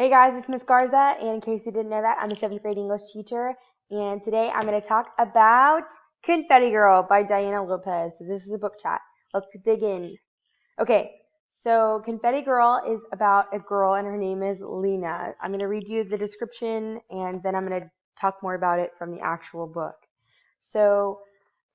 Hey guys, it's Miss Garza, and in case you didn't know that, I'm a 7th grade English teacher, and today I'm going to talk about Confetti Girl by Diana Lopez. So this is a book chat. Let's dig in. Okay, so Confetti Girl is about a girl, and her name is Lena. I'm going to read you the description, and then I'm going to talk more about it from the actual book. So,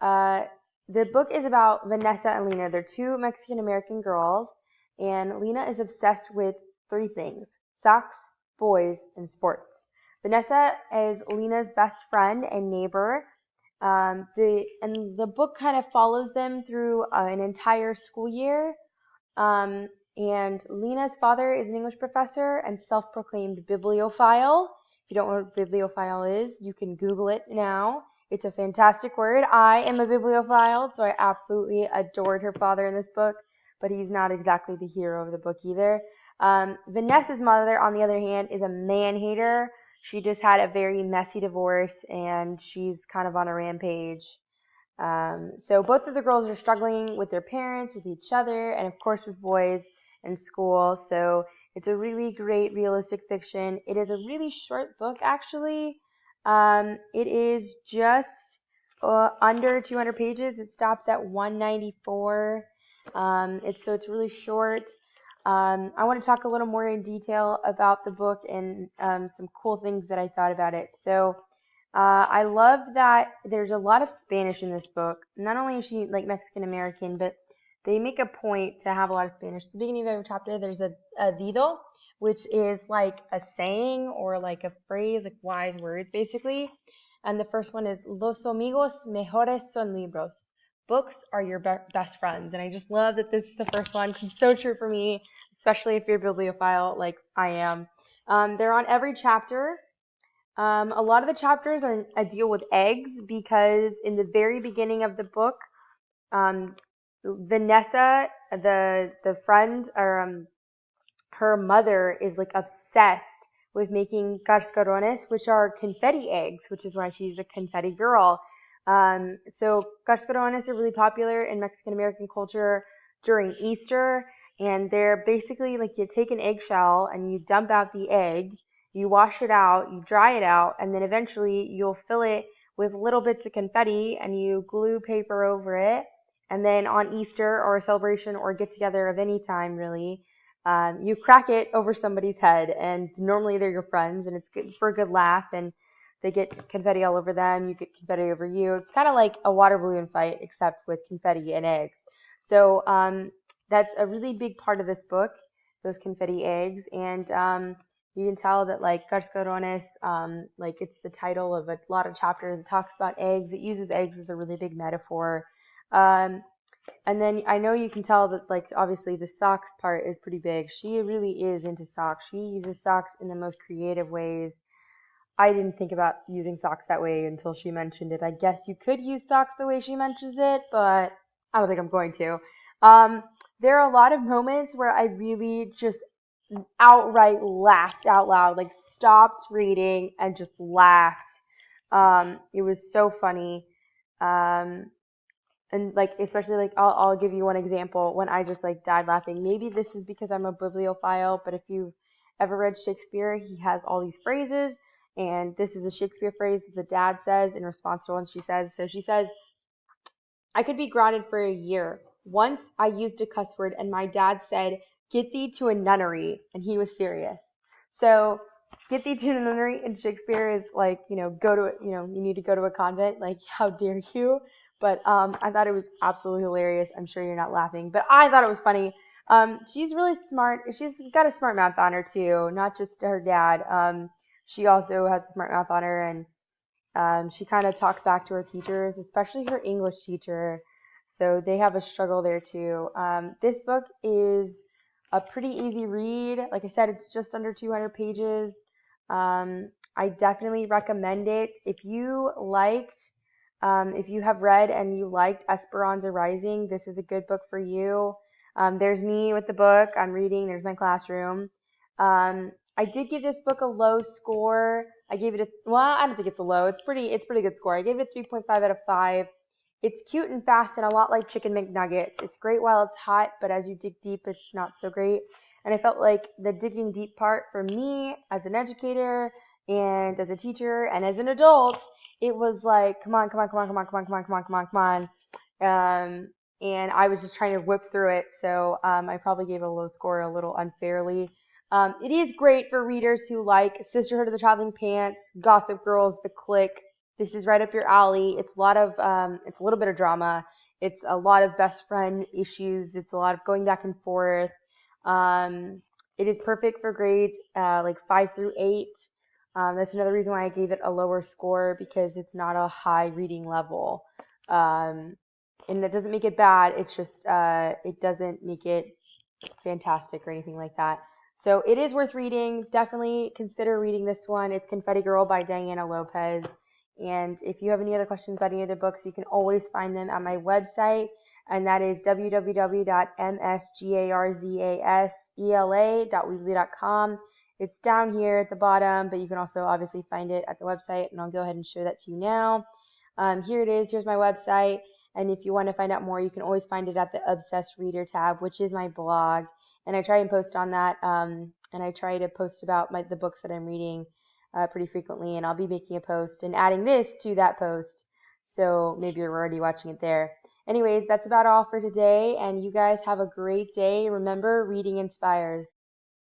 uh, the book is about Vanessa and Lena. They're two Mexican American girls, and Lena is obsessed with three things: socks, boys, and sports. Vanessa is Lena's best friend and neighbor. The book kind of follows them through an entire school year. Um, and Lena's father is an English professor and self-proclaimed bibliophile. If you don't know what bibliophile is, you can Google it now. It's a fantastic word. I am a bibliophile, so I absolutely adored her father in this book, but he's not exactly the hero of the book either. Vanessa's mother, on the other hand, is a man-hater. She just had a very messy divorce, and she's kind of on a rampage. So both of the girls are struggling with their parents, with each other, and of course with boys in school. So it's a really great realistic fiction. It is a really short book, actually. It is just under 200 pages. It stops at 194. It's really short. I want to talk a little more in detail about the book and some cool things that I thought about it. So. I love that there's a lot of Spanish in this book. Not only is she like Mexican American, but they make a point to have a lot of Spanish. At the beginning of every chapter, there's a dido, which is like a saying or like a phrase, like wise words, basically. And the first one is Los amigos mejores son libros. Books are your best friends. And I just love that this is the first one. It's so true for me, especially if you're a bibliophile like I am. They're on every chapter. A lot of the chapters are a deal with eggs because in the very beginning of the book, um, Vanessa, the friend, or her mother is like obsessed with making cascarones, which are confetti eggs, which is why she's a confetti girl. So cascarones are really popular in Mexican American culture during Easter, and they're basically like you take an eggshell and you dump out the egg, you wash it out, you dry it out, and then eventually you'll fill it with little bits of confetti and you glue paper over it. And then on Easter or a celebration or get together of any time, really, you crack it over somebody's head, and normally they're your friends, and it's good for a good laugh, and they get confetti all over them, you get confetti over you. It's kind of like a water balloon fight, except with confetti and eggs. So that's a really big part of this book, those confetti eggs, and you can tell that like Cascarones, like it's the title of a lot of chapters. It talks about eggs. It uses eggs as a really big metaphor. Um, and then I know you can tell that, like, obviously the socks part is pretty big. She really is into socks. She uses socks in the most creative ways. I didn't think about using socks that way until she mentioned it. I guess you could use socks the way she mentions it, but I don't think I'm going to. Um, there are a lot of moments where I really just outright laughed out loud, like stopped reading and just laughed. It was so funny. Um, and like especially like I'll give you one example when I just like died laughing. Maybe this is because I'm a bibliophile, but if you've ever read Shakespeare, he has all these phrases, and this is a Shakespeare phrase that the dad says in response to one she says. So she says, I could be grounded for a year. Once I used a cuss word and my dad said, get thee to a nunnery, and he was serious. So get thee to a nunnery in Shakespeare is like, go to, you need to go to a convent. Like, how dare you? But I thought it was absolutely hilarious. I'm sure you're not laughing, but I thought it was funny. She's really smart. She's got a smart mouth on her too, not just her dad. She also has a smart mouth on her, and she kind of talks back to her teachers, especially her English teacher. So they have a struggle there too. This book is a pretty easy read. Like I said, it's just under 200 pages. I definitely recommend it. If you have read and you liked Esperanza Rising, this is a good book for you. There's me with the book I'm reading. There's my classroom. I did give this book a low score. I gave it I don't think it's a low. It's pretty good score. I gave it a 3.5 out of 5. It's cute and fast and a lot like Chicken McNuggets. It's great while it's hot, but as you dig deep, it's not so great. And I felt like the digging deep part for me as an educator and as a teacher and as an adult, it was like, come on, come on, come on, come on, come on, come on, come on, come on, come on. And I was just trying to whip through it. So I probably gave it a low score a little unfairly. It is great for readers who like Sisterhood of the Traveling Pants, Gossip Girls, The Click. This is right up your alley. It's a lot of, it's a little bit of drama. It's a lot of best friend issues. It's a lot of going back and forth. Um, it is perfect for grades like 5 through 8. That's another reason why I gave it a lower score, because it's not a high reading level. And that doesn't make it bad. It's just it doesn't make it fantastic or anything like that. So it is worth reading. Definitely consider reading this one. It's Confetti Girl by Diana Lopez. And if you have any other questions about any of the books, you can always find them at my website, and that is www.msgarzasela.weebly.com. It's down here at the bottom, but you can also obviously find it at the website, and I'll go ahead and show that to you now. Here it is. Here's my website. And if you want to find out more, you can always find it at the Obsessed Reader tab, which is my blog. And I try and post on that. And I try to post about the books that I'm reading pretty frequently. And I'll be making a post and adding this to that post. So maybe you're already watching it there. Anyways, that's about all for today. And you guys have a great day. Remember, reading inspires.